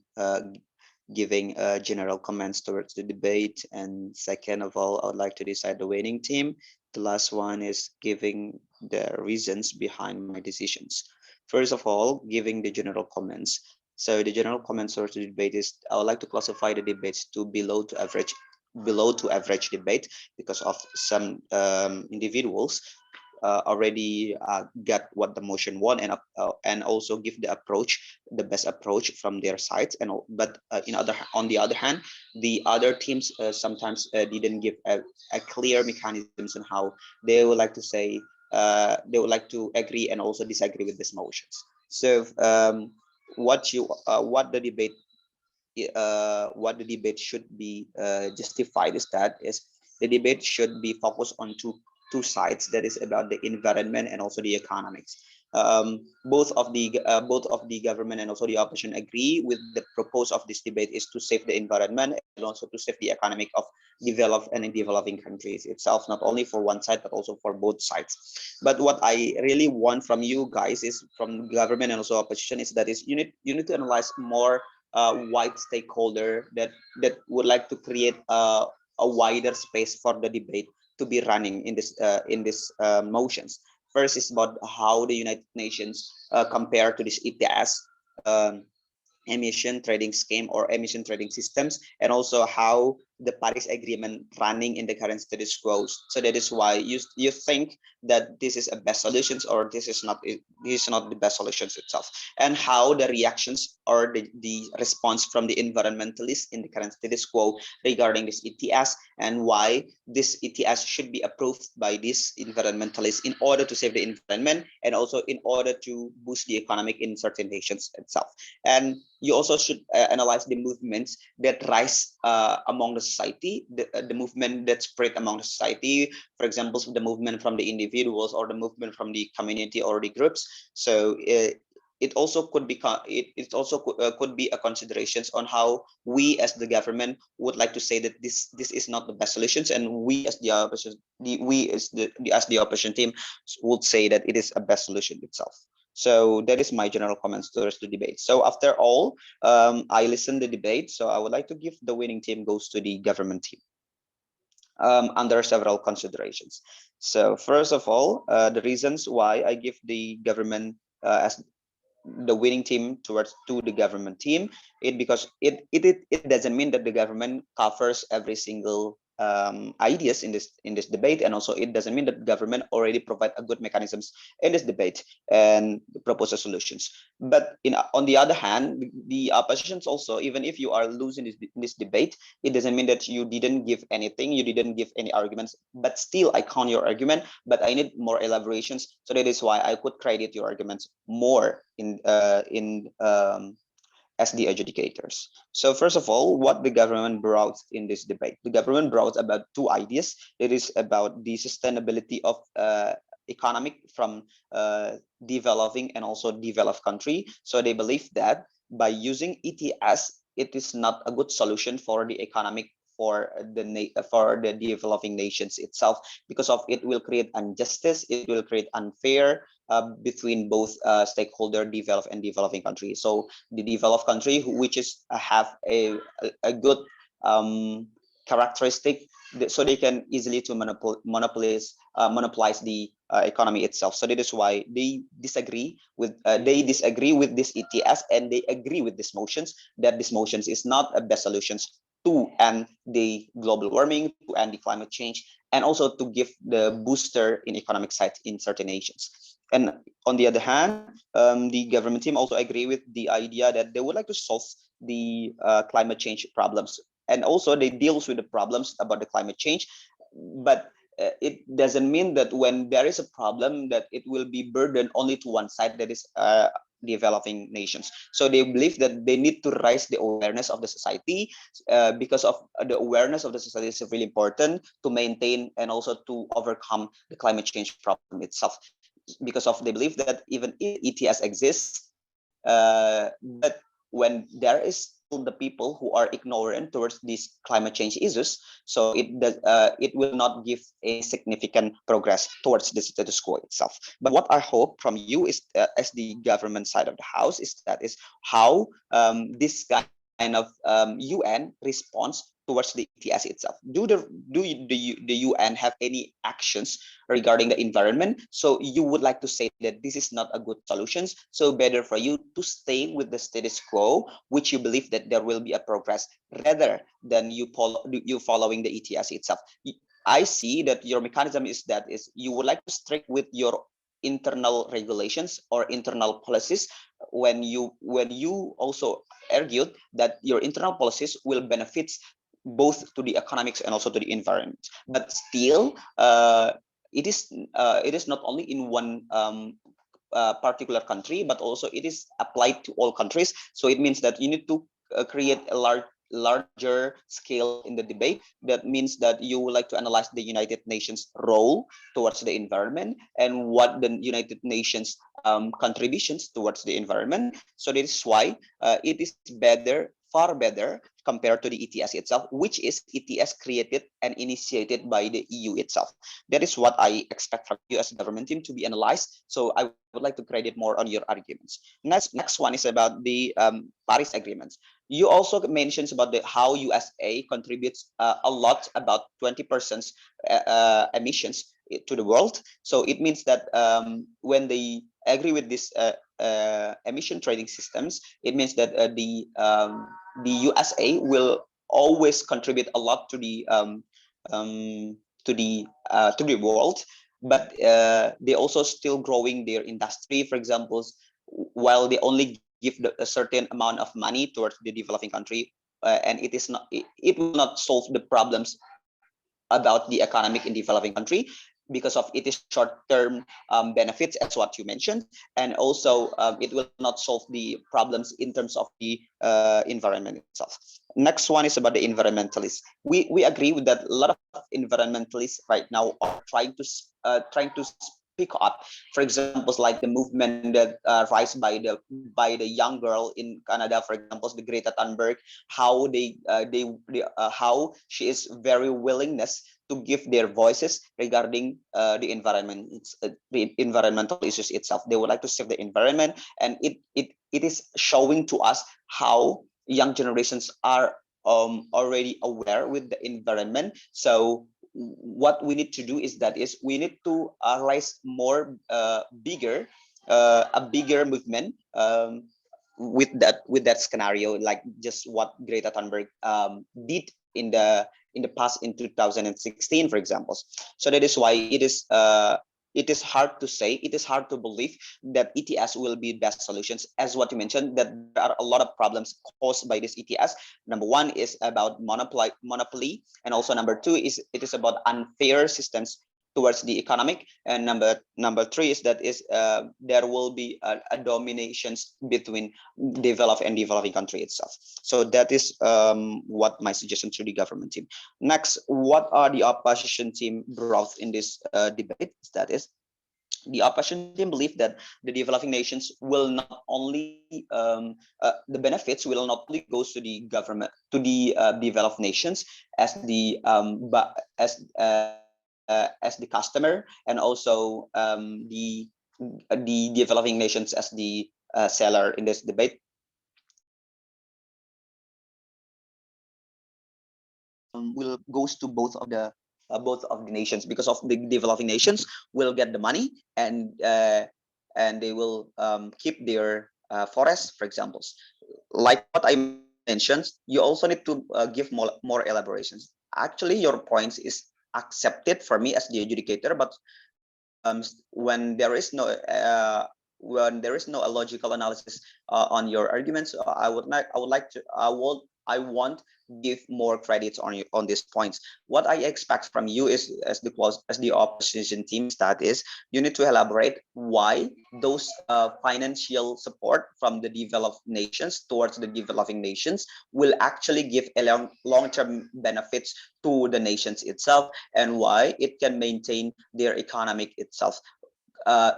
general comments towards the debate, and second of all, I would like to decide the winning team. The last one is giving the reasons behind my decisions. First of all, giving the general comments. So the general comments towards the debate is I would like to classify the debates to below to average debate because of some individuals already get what the motion want, and also give the best approach from their sides, but on the other hand, the other teams sometimes didn't give a clear mechanisms on how they would like to say they would like to agree and also disagree with these motions. So what the debate should be justified is the debate should be focused on two sides, that is about the environment and also the economics. Both of the government and also the opposition agree with the purpose of this debate is to save the environment and also to save the economic of developed and developing countries itself, not only for one side but also for both sides. But what I really want from you guys is from government and also opposition is that is you need to analyze more wide stakeholder that would like to create a wider space for the debate to be running in this motions. First is about how the United Nations compare to this ETS um, emission trading scheme or emission trading systems, and also how the Paris Agreement running in the current status quo. So that is why you think that this is a best solutions, or this is not the best solutions itself, and how the reactions or the response from the environmentalists in the current status quo regarding this ETS, and why this ETS should be approved by these environmentalists in order to save the environment and also in order to boost the economic in certain nations itself. And you also should analyze the movements that rise among the society, the movement that spread among the society, for example, the movement from the individuals or the movement from the community or the groups. So it also could be could be a considerations on how we as the government would like to say that this is not the best solutions, and we as the opposition as the opposition team would say that it is a best solution itself. So that is my general comments towards the debate. So after all, I listened the debate. So I would like to give the winning team goes to the government team under several considerations. So first of all, the reasons why I give the government as the winning team towards to the government team, because it doesn't mean that the government covers every single ideas in this debate, and also it doesn't mean that government already provide a good mechanisms in this debate and propose a solutions. But on the other hand, the oppositions also, even if you are losing this debate, it doesn't mean that you didn't give anything, you didn't give any arguments, but still I count your argument, but I need more elaborations. So that is why I could credit your arguments more as the adjudicators. So first of all, what the government brought in this debate, the government brought about two ideas. It is about the sustainability of economic from developing and also developed country. So they believe that by using ETS, it is not a good solution for the economic for the developing nations itself, because of it will create injustice, it will create unfair between both stakeholder developed and developing countries. So the developed country, which is have a good characteristic, so they can easily to monopolize the economy itself. So that is why they disagree with this ETS, and they agree with these motions that these motions is not a best solutions to end the global warming, to end the climate change, and also to give the booster in economic side in certain nations. And on the other hand, the government team also agree with the idea that they would like to solve the climate change problems, and also they deals with the problems about the climate change. But it doesn't mean that when there is a problem that it will be burdened only to one side, that is developing nations. So they believe that they need to raise the awareness of the society, because of the awareness of the society is really important to maintain and also to overcome the climate change problem itself, because of they believe that even if ETS exists, but when there is still the people who are ignorant towards these climate change issues. So it will not give any significant progress towards the status quo itself. But what I hope from you is, as the government side of the house, is how this kind of UN response towards the ETS itself. The UN have any actions regarding the environment? So you would like to say that this is not a good solution. So better for you to stay with the status quo, which you believe that there will be a progress rather than you following the ETS itself. I see that your mechanism is you would like to stick with your internal regulations or internal policies, when you also argued that your internal policies will benefit both to the economics and also to the environment. But still, it is not only in one particular country, but also it is applied to all countries. So it means that you need to create a larger scale in the debate. That means that you would like to analyze the United Nations role towards the environment and what the United Nations contributions towards the environment. So this is why it is better, far better, compared to the ETS itself, which is ETS created and initiated by the EU itself. That is what I expect from you as a government team to be analyzed. So I would like to credit more on your arguments. Next one is about the Paris agreements. You also mentioned about how USA contributes a lot, about 20% emissions to the world. So it means that when they agree with this emission trading systems, it means that the USA will always contribute a lot to the world, but they also still growing their industry, for example, while they only give a certain amount of money towards the developing country, and it will not solve the problems about the economic in developing country, because of it is short-term benefits, as what you mentioned, and also it will not solve the problems in terms of the environment itself. Next one is about the environmentalists. We agree with that. A lot of environmentalists right now are trying to speak up. For examples, like the movement that rise by the young girl in Canada, for example, the Greta Thunberg, how how she is very willingness to give their voices regarding the environment, the environmental issues itself. They would like to save the environment, and it is showing to us how young generations are already aware with the environment. So what we need to do is we need to raise more a bigger movement with that scenario, like just what Greta Thunberg did in the past, in 2016, for example. So that is why it is hard to say, it is hard to believe that ETS will be best solutions, as what you mentioned, that there are a lot of problems caused by this ETS. Number one is about monopoly, and also number two is it is about unfair systems towards the economic, and number three is there will be a dominations between developed and developing country itself. So that is what my suggestion to the government team. Next, what are the opposition team brought in this debate? That is, the opposition team believe that the developing nations will not only the benefits will not only goes to the government, to the developed nations as the as the customer, and also the developing nations as the seller in this debate. Will goes to both of the nations, because of the developing nations will get the money, and they will keep their forests, for example. Like what I mentioned, you also need to give more elaborations. Actually, your points is accepted for me as the adjudicator, but when there is no a logical analysis on your arguments, I want give more credits on these points. What I expect from you is, as the opposition teams, that is, you need to elaborate why those financial support from the developed nations towards the developing nations will actually give a long-term benefits to the nations itself, and why it can maintain their economic itself,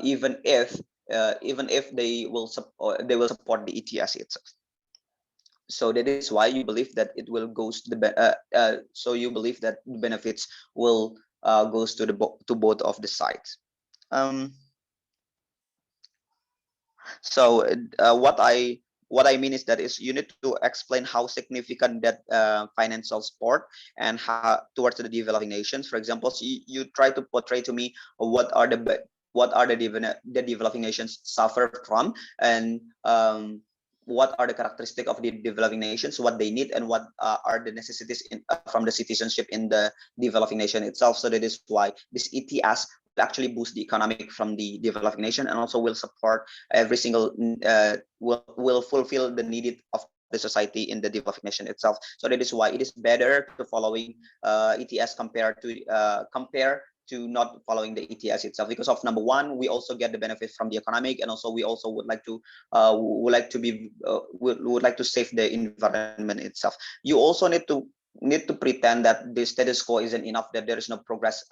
even if they will support the ETS itself. So that is why you believe that it will goes to the so you believe that the benefits will goes to the to both of the sides. Um, so what I mean is that is you need to explain how significant that financial support and how towards the developing nations. For example, so you try to portray to me what are what are the developing nations suffer from, and what are the characteristics of the developing nations, what they need, and what are the necessities from the citizenship in the developing nation itself. So that is why this ETS will actually boost the economic from the developing nation, and also will support every single will fulfill the needed of the society in the developing nation itself. So that is why it is better to following ETS compare to not following the ETS itself, because of number one, we also get the benefit from the economic, and also we also would like to be would like to save the environment itself. You also need to pretend that the status quo isn't enough, that there is no progress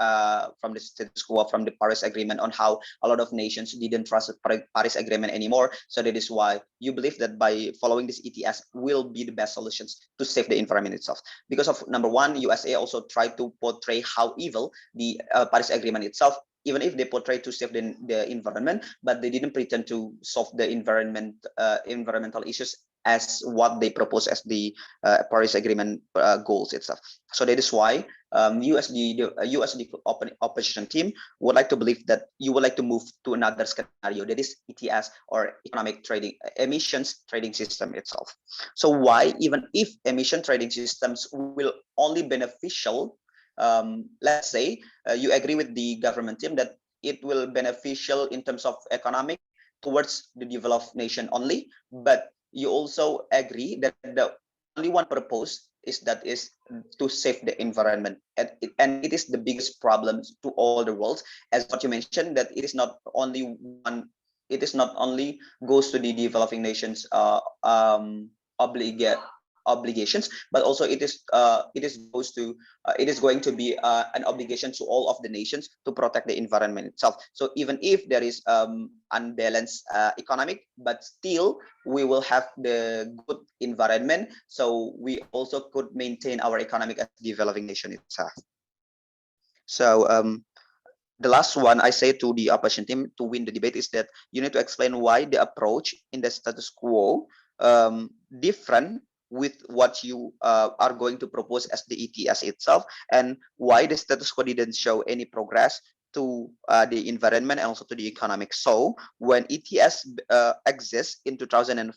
from the status quo from the Paris Agreement, on how a lot of nations didn't trust the Paris Agreement anymore. So that is why you believe that by following this ETS will be the best solutions to save the environment itself. Because of number one, USA also tried to portray how evil the Paris Agreement itself, even if they portray to save the environment, but they didn't pretend to solve the environmental issues as what they propose as the Paris Agreement goals itself. So that is why USD opposition team would like to believe that you would like to move to another scenario, that is ETS, or economic trading emissions trading system itself. So why, even if emission trading systems will only beneficial, let's say you agree with the government team that it will beneficial in terms of economic towards the developed nation only, but you also agree that the only one purpose is that is to save the environment, and it is the biggest problem to all the world, as what you mentioned, that it is not only one, it is not only goes to the developing nations obligations, but also it is going to be an obligation to all of the nations to protect the environment itself. So even if there is unbalanced economic, but still we will have the good environment, so we also could maintain our economic as developing nation itself. So the last one I say to the opposition team to win the debate is that you need to explain why the approach in the status quo different with what you are going to propose as the ETS itself, and why the status quo didn't show any progress to the environment and also to the economic. So when ETS exists in 2005,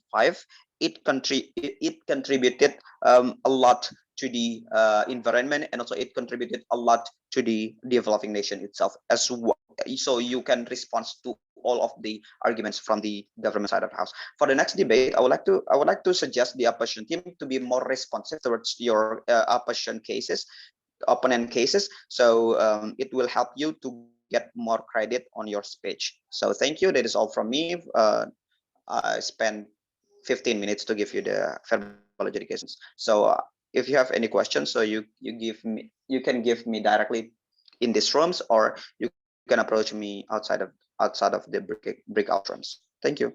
it contributed a lot to the environment, and also it contributed a lot to the developing nation itself as well. So you can respond to all of the arguments from the government side of the house. For the next debate, I would like to suggest the opposition team to be more responsive towards your opposition cases, opponent cases, so it will help you to get more credit on your speech. So thank you. That is all from me. I spent 15 minutes to give you the verbal educations. So if you have any questions, so you can give me directly in these rooms, or you can approach me outside of the breakout rooms. Thank you.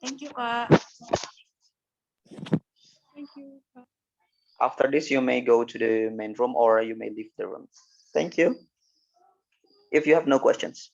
Thank you, Kak. Thank you. After this, you may go to the main room or you may leave the room. Thank you. If you have no questions.